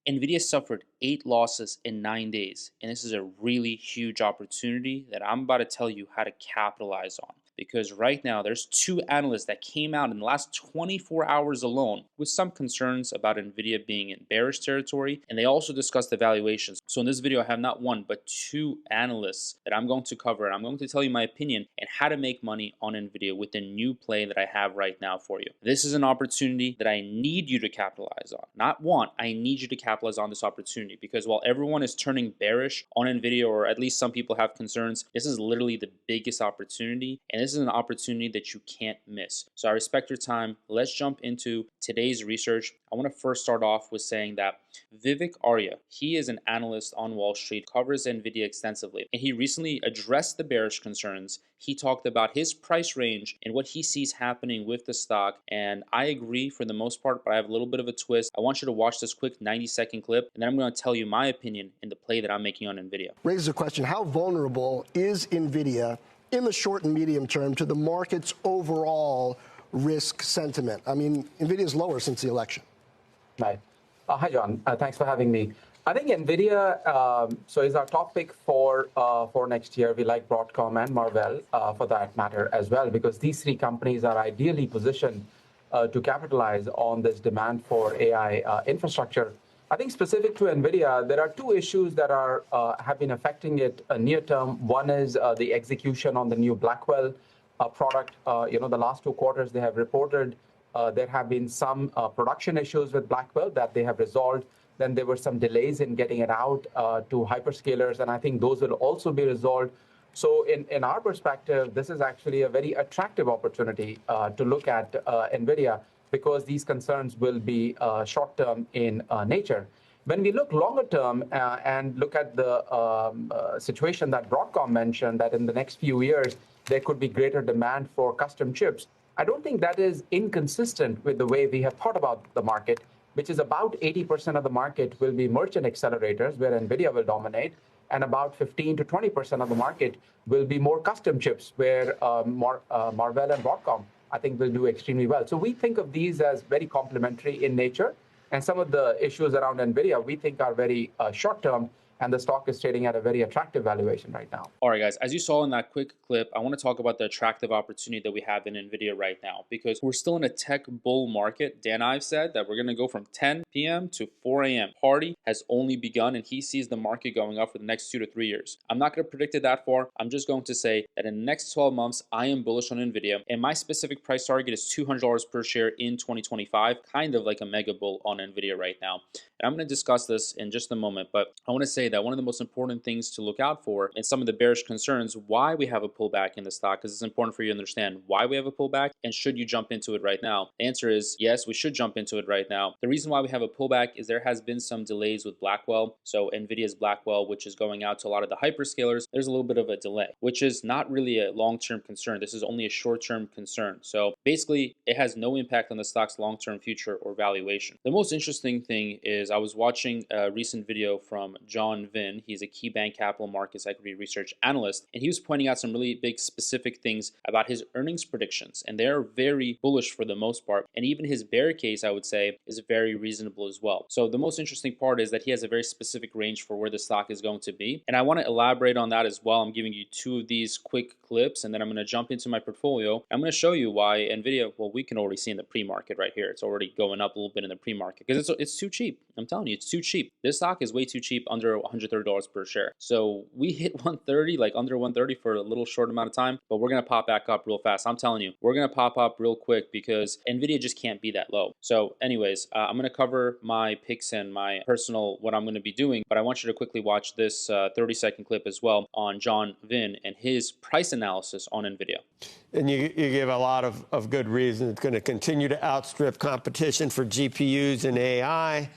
Nvidia suffered 8 losses in 9 days, and this is a really huge opportunity that I'm about to tell you how to capitalize on. Because right now, there's 2 analysts that came out in the last 24 hours alone with some concerns about Nvidia being in bearish territory, and they also discussed the valuations. So in this video, I have not one, but 2 analysts that I'm going to cover, and I'm going to tell you my opinion and how to make money on Nvidia with the new play that I have right now for you. This is an opportunity that I need you to capitalize on. Not want, I need you to capitalize on this opportunity, because while everyone is turning bearish on Nvidia, or at least some people have concerns, this is literally the biggest opportunity, and this is an opportunity that you can't miss. So I respect your time. Let's jump into today's research. I want to first start off with saying that Vivek Arya, he is an analyst on Wall Street, covers Nvidia extensively, and he recently addressed the bearish concerns. He talked about his price range and what he sees happening with the stock, and I agree for the most part, but I have a little bit of a twist. I want you to watch this quick 90-second clip, and then I'm going to tell you my opinion in the play that I'm making on Nvidia. Raises a question: how vulnerable is Nvidia in the short and medium term to the market's overall risk sentiment? I mean, Nvidia is lower since the election. Right. Hi, John. Thanks for having me. I think Nvidia is our top pick for next year. We like Broadcom and Marvell for that matter as well, because these 3 companies are ideally positioned to capitalize on this demand for AI infrastructure. I think specific to Nvidia, there are 2 issues that have been affecting it near term. One is the execution on the new Blackwell product. The last 2 quarters they have reported there have been some production issues with Blackwell that they have resolved. Then there were some delays in getting it out to hyperscalers, and I think those will also be resolved. So in our perspective, this is actually a very attractive opportunity to look at Nvidia, because these concerns will be short-term in nature. When we look longer term and look at the situation that Broadcom mentioned, that in the next few years, there could be greater demand for custom chips, I don't think that is inconsistent with the way we have thought about the market, which is about 80% of the market will be merchant accelerators, where Nvidia will dominate, and about 15 to 20% of the market will be more custom chips, where Marvell and Broadcom, I think, will do extremely well. So we think of these as very complementary in nature, and some of the issues around Nvidia we think are very short-term, and the stock is trading at a very attractive valuation right now. All right, guys, as you saw in that quick clip, I want to talk about the attractive opportunity that we have in Nvidia right now, because we're still in a tech bull market. Dan Ives said that we're going to go from 10 p.m. to 4 a.m. Party has only begun, and he sees the market going up for the next 2 to 3 years. I'm not going to predict it that far. I'm just going to say that in the next 12 months, I am bullish on Nvidia, and my specific price target is $200 per share in 2025, kind of like a mega bull on Nvidia right now. And I'm going to discuss this in just a moment, but I want to say that one of the most important things to look out for in some of the bearish concerns why we have a pullback in the stock, because it's important for you to understand why we have a pullback and should you jump into it right now. The answer is yes, we should jump into it right now. The reason why we have a pullback is there has been some delays with Blackwell. So Nvidia's Blackwell, which is going out to a lot of the hyperscalers, there's a little bit of a delay, which is not really a long-term concern. This is only a short-term concern. So basically, it has no impact on the stock's long-term future or valuation. The most interesting thing is I was watching a recent video from John Vin. He's a KeyBank Capital Markets Equity Research Analyst, and he was pointing out some really big specific things about his earnings predictions, and they're very bullish for the most part, and even his bear case, I would say, is very reasonable as well. So the most interesting part is that he has a very specific range for where the stock is going to be, and I want to elaborate on that as well. I'm giving you 2 of these quick clips, and then I'm going to jump into my portfolio. I'm going to show you why Nvidia, well, we can already see in the pre-market right here. It's already going up a little bit in the pre-market because it's too cheap. I'm telling you, it's too cheap. This stock is way too cheap, under $130 per share. So we hit 130, like under 130 for a little short amount of time, but we're going to pop back up real fast. I'm telling you, we're going to pop up real quick because Nvidia just can't be that low. So anyways, I'm going to cover my picks and my personal, what I'm going to be doing, but I want you to quickly watch this 30-second clip as well on John Vin and his price analysis on Nvidia. And you give a lot of good reasons. It's going to continue to outstrip competition for GPUs and AI.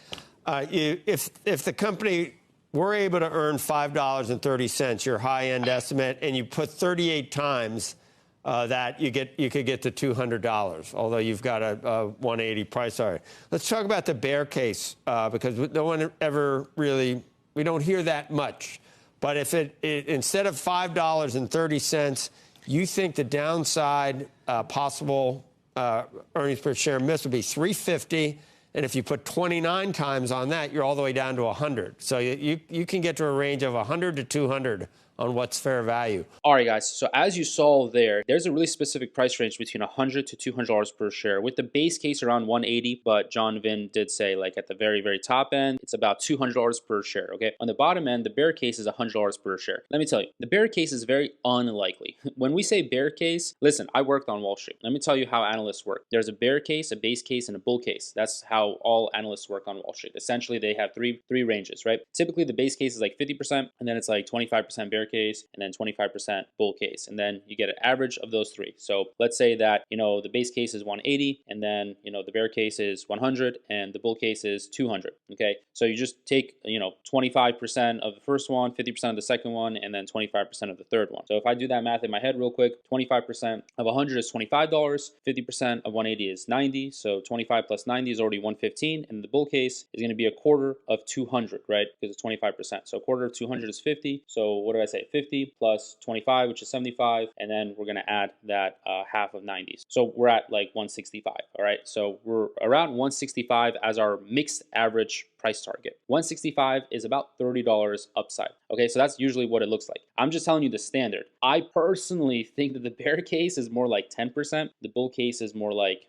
If the company were able to earn $5.30, your high-end estimate, and you put 38 times that, you could get to $200, although you've got a 180 price target. Let's talk about the bear case, because no one ever really, we don't hear that much. But if it instead of $5.30, you think the downside possible earnings per share miss would be $3.50, And if you put 29 times on that, you're all the way down to 100. So you can get to a range of 100 to 200 on what's fair value. All right, guys. So as you saw there's a really specific price range between $100 to $200 per share, with the base case around 180. But John Vin did say, like, at the very, very top end, it's about $200 per share. Okay. On the bottom end, the bear case is $100 per share. Let me tell you, the bear case is very unlikely. When we say bear case, listen, I worked on Wall Street. Let me tell you how analysts work. There's a bear case, a base case, and a bull case. That's how all analysts work on Wall Street. Essentially, they have three ranges, right? Typically, the base case is like 50%, and then it's like 25% bear case, and then 25% bull case, and then you get an average of those three. So let's say that, the base case is 180, and then, the bear case is 100, and the bull case is 200. Okay, so you just take 25% of the first one, 50% of the second one, and then 25% of the third one. So if I do that math in my head real quick, 25% of 100 is $25, 50% of 180 is 90, so 25 plus 90 is already 115, and the bull case is going to be a quarter of 200, right? Because it's 25%. So a quarter of 200 is 50. So what did I say? 50 plus 25, which is 75, and then we're going to add that half of 90s. So we're at like 165. All right, so we're around 165 as our mixed average price target. 165 is about $30 upside. Okay, so that's usually what it looks like. I'm just telling you the standard. I personally think that the bear case is more like 10%. The bull case is more like,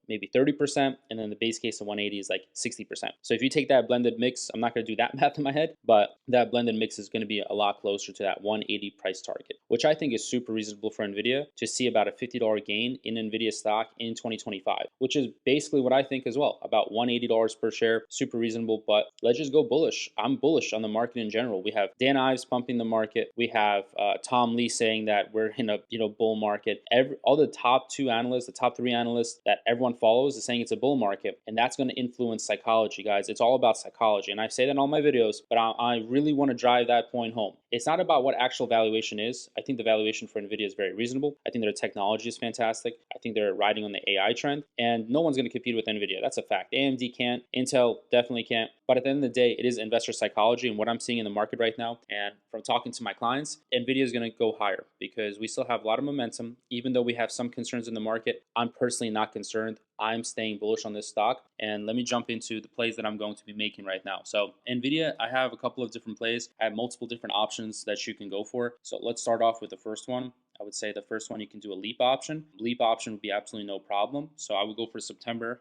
maybe 30%, and then the base case of 180 is like 60%. So if you take that blended mix, I'm not going to do that math in my head, but that blended mix is going to be a lot closer to that 180 price target, which I think is super reasonable for Nvidia to see about a $50 gain in Nvidia stock in 2025, which is basically what I think as well. About $180 per share, super reasonable, but let's just go bullish. I'm bullish on the market in general. We have Dan Ives pumping the market. We have Tom Lee saying that we're in a bull market. All the top two analysts, the top three analysts that everyone follows is saying it's a bull market, and that's going to influence psychology, guys. It's all about psychology, and I say that in all my videos, but I really want to drive that point home. It's not about what actual valuation is. I think the valuation for Nvidia is very reasonable. I think their technology is fantastic. I think they're riding on the AI trend, and no one's going to compete with Nvidia. That's a fact. AMD can't. Intel definitely can't. But at the end of the day, it is investor psychology, and what I'm seeing in the market right now, and from talking to my clients, Nvidia is going to go higher because we still have a lot of momentum. Even though we have some concerns in the market, I'm personally not concerned. I'm staying bullish on this stock, and let me jump into the plays that I'm going to be making right now. So Nvidia, I have a couple of different plays. I have multiple different options that you can go for. So let's start off with the first one. I would say the first one, you can do a leap option. Leap option would be absolutely no problem. So I would go for September.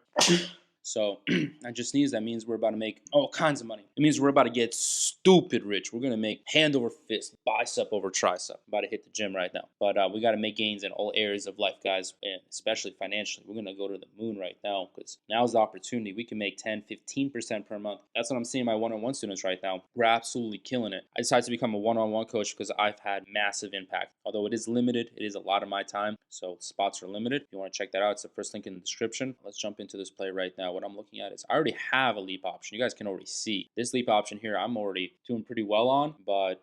So I just sneezed. That means we're about to make all kinds of money. It means we're about to get stupid rich. We're going to make hand over fist, bicep over tricep. I'm about to hit the gym right now. But we got to make gains in all areas of life, guys, and especially financially. We're going to go to the moon right now because now's the opportunity. We can make 10, 15% per month. That's what I'm seeing my one-on-one students right now. We're absolutely killing it. I decided to become a one-on-one coach because I've had massive impact. Although it is limited, it is a lot of my time. So spots are limited. If you want to check that out, it's the first link in the description. Let's jump into this play right now. What I'm looking at is I already have a leap option. You guys can already see this leap option here. I'm already doing pretty well on, but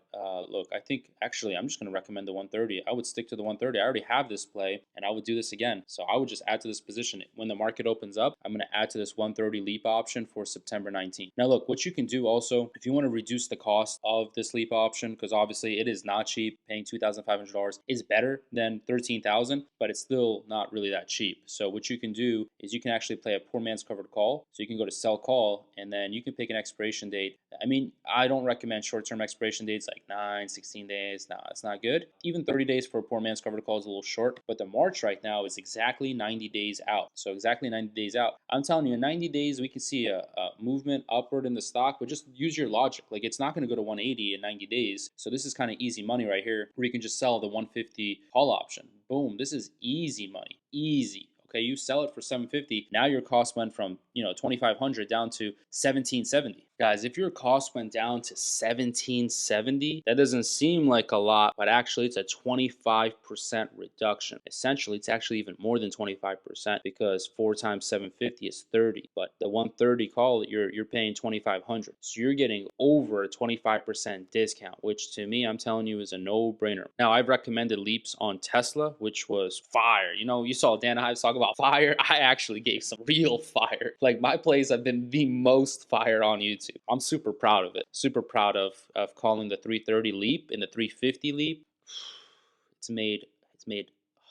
look, I think actually I'm just going to recommend the 130. I would stick to the 130. I already have this play, and I would do this again. So I would just add to this position. When the market opens up, I'm going to add to this 130 leap option for September 19th. Now look, what you can do also, if you want to reduce the cost of this leap option, because obviously it is not cheap, paying $2,500 is better than $13,000, but it's still not really that cheap. So what you can do is you can actually play a poor man's covered call. So you can go to sell call, and then you can pick an expiration date. I mean, I don't recommend short-term expiration dates like 9, 16 days. No, it's not good. Even 30 days for a poor man's covered call is a little short, but the March right now is exactly 90 days out. So exactly 90 days out. I'm telling you, in 90 days, we can see a movement upward in the stock, but just use your logic. Like, it's not going to go to 180 in 90 days. So this is kind of easy money right here, where you can just sell the 150 call option. Boom. This is easy money. Easy. Okay, you sell it for $750. Now your cost went from $2,500 down to $1,770. Guys, if your cost went down to $1,770, that doesn't seem like a lot, but actually it's a 25% reduction. Essentially, it's actually even more than 25% because 4 times 750 is 30. But the 130 call, you're paying $2,500. So you're getting over a 25% discount, which to me, I'm telling you, is a no-brainer. Now, I've recommended leaps on Tesla, which was fire. You saw Dan Ives talk about fire. I actually gave some real fire. Like, my plays have been the most fire on YouTube. I'm super proud of it. Super proud of calling the 330 leap and the 350 leap. It's made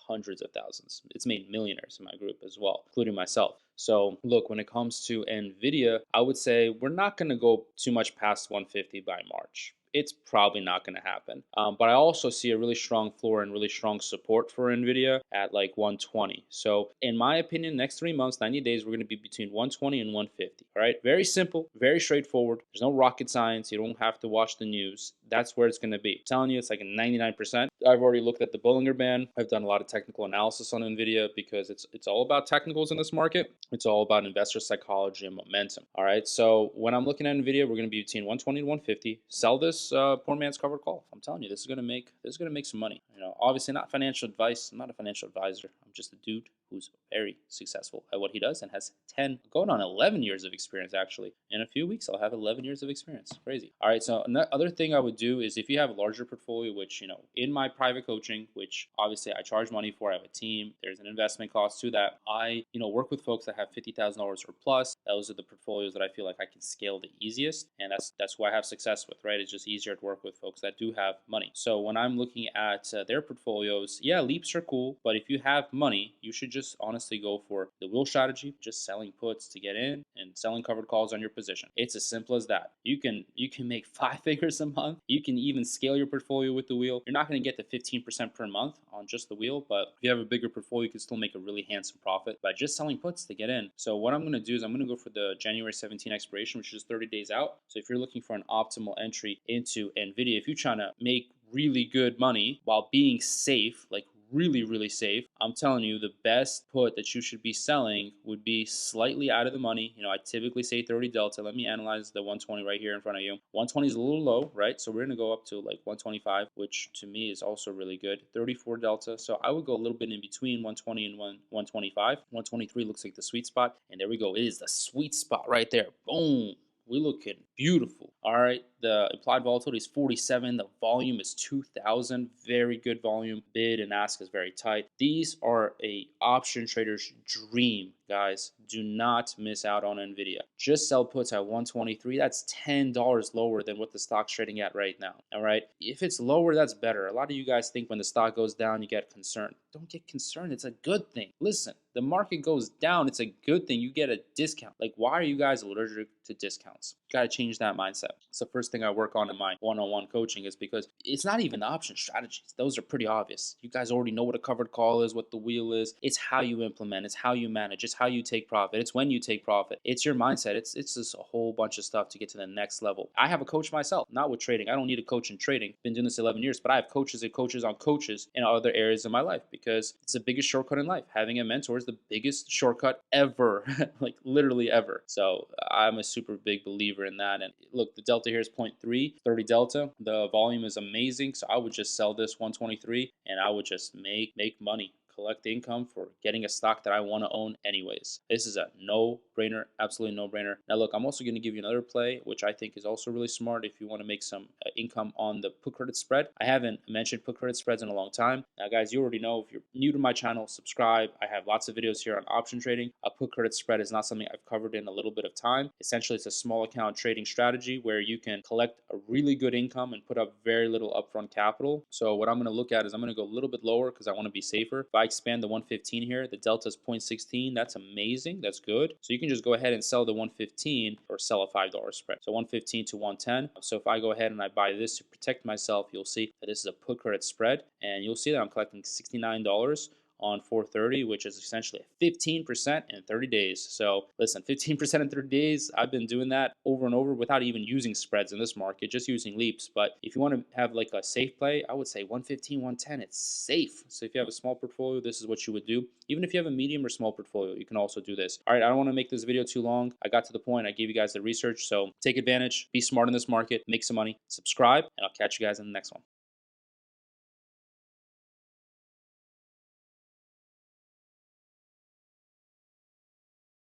hundreds of thousands. It's made millionaires in my group as well, including myself. So look, when it comes to Nvidia, I would say we're not going to go too much past 150 by March. It's probably not going to happen. But I also see a really strong floor and really strong support for Nvidia at like 120. So in my opinion, next 3 months, 90 days, we're going to be between 120 and 150. All right, very simple, very straightforward. There's no rocket science. You don't have to watch the news. That's where it's going to be. I'm telling you, it's like a 99%. I've already looked at the Bollinger Band. I've done a lot of technical analysis on Nvidia because it's all about technicals in this market. It's all about investor psychology and momentum. All right, so when I'm looking at Nvidia, we're going to be between 120 and 150. Sell this poor man's covered call. I'm telling you, this is going to make some money. You know, obviously not financial advice. I'm not a financial advisor. I'm just a dude who's very successful at what he does and has 10 going on 11 years of experience. Actually, in a few weeks I'll have 11 years of experience. Crazy. All right, so another thing I would do is, if you have a larger portfolio, which, you know, in my private coaching, which obviously I charge money for, I have a team, there's an investment cost to that. I, you know, work with folks that have $50,000 or plus. Those are the portfolios that I feel like I can scale the easiest, and that's who I have success with, right? It's just easier to work with folks that do have money. So when I'm looking at their portfolios, yeah, leaps are cool, but if you have money, you should just honestly go for the wheel strategy, just selling puts to get in and selling covered calls on your position. It's as simple as that. You can make 5 figures a month. You can even scale your portfolio with the wheel. You're not going to get the 15% per month on just the wheel, but if you have a bigger portfolio, you can still make a really handsome profit by just selling puts to get in. So what I'm going to do is I'm going to go for the January 17 expiration, which is 30 days out. So if you're looking for an optimal entry into Nvidia, if you're trying to make really good money while being safe, like really safe, I'm telling you, the best put that you should be selling would be slightly out of the money. You know, I typically say 30 delta. Let me analyze the 120 right here in front of you. 120 is a little low, right? So we're going to go up to like 125, which to me is also really good. 34 delta. So I would go a little bit in between 120 and 125. 123 looks like the sweet spot. And there we go. It is the sweet spot right there. Boom. We looking beautiful. All right, the implied volatility is 47. The volume is 2,000. Very good volume. Bid and ask is very tight. These are a option trader's dream, guys. Do not miss out on Nvidia. Just sell puts at 123. That's $10 lower than what the stock's trading at right now. All right, if it's lower, that's better. A lot of you guys think when the stock goes down, you get concerned. Don't get concerned. It's a good thing. Listen, the market goes down, it's a good thing. You get a discount. Like, why are you guys allergic to discounts? You got to change that mindset. It's the first thing I work on in my one-on-one coaching, is because it's not even the option strategies. Those are pretty obvious. You guys already know what a covered call is, what the wheel is. It's how you implement. It's how you manage. It's how you take profit. It's when you take profit. It's your mindset. It's just a whole bunch of stuff to get to the next level. I have a coach myself, not with trading. I don't need a coach in trading. Been doing this 11 years, but I have coaches and coaches on coaches in other areas of my life, because it's the biggest shortcut in life. Having a mentor is the biggest shortcut ever, like literally ever. So I'm a super big believer in that. And look, the delta here is 0.3, 30 delta. The volume is amazing. So I would just sell this 123 and I would just make money. Collect income for getting a stock that I want to own anyways. This is a no-brainer, absolutely no-brainer. Now look, I'm also going to give you another play, which I think is also really smart if you want to make some income on the put credit spread. I haven't mentioned put credit spreads in a long time. Now guys, you already know, if you're new to my channel, subscribe. I have lots of videos here on option trading. A put credit spread is not something I've covered in a little bit of time. Essentially, it's a small account trading strategy where you can collect a really good income and put up very little upfront capital. So what I'm going to look at is I'm going to go a little bit lower because I want to be safer. If I expand the 115 here, the delta is 0.16. That's amazing. That's good. So you can just go ahead and sell the 115 or sell a $5 spread. So 115 to 110. So if I go ahead and I buy this to protect myself, you'll see that this is a put credit spread, and you'll see that I'm collecting $69 on 430, which is essentially 15% in 30 days. So listen, 15% in 30 days, I've been doing that over and over without even using spreads in this market, just using leaps. But if you want to have like a safe play, I would say 115, 110, it's safe. So if you have a small portfolio, this is what you would do. Even if you have a medium or small portfolio, you can also do this. All right, I don't want to make this video too long. I got to the point. I gave you guys the research. So take advantage, be smart in this market, make some money, subscribe, and I'll catch you guys in the next one.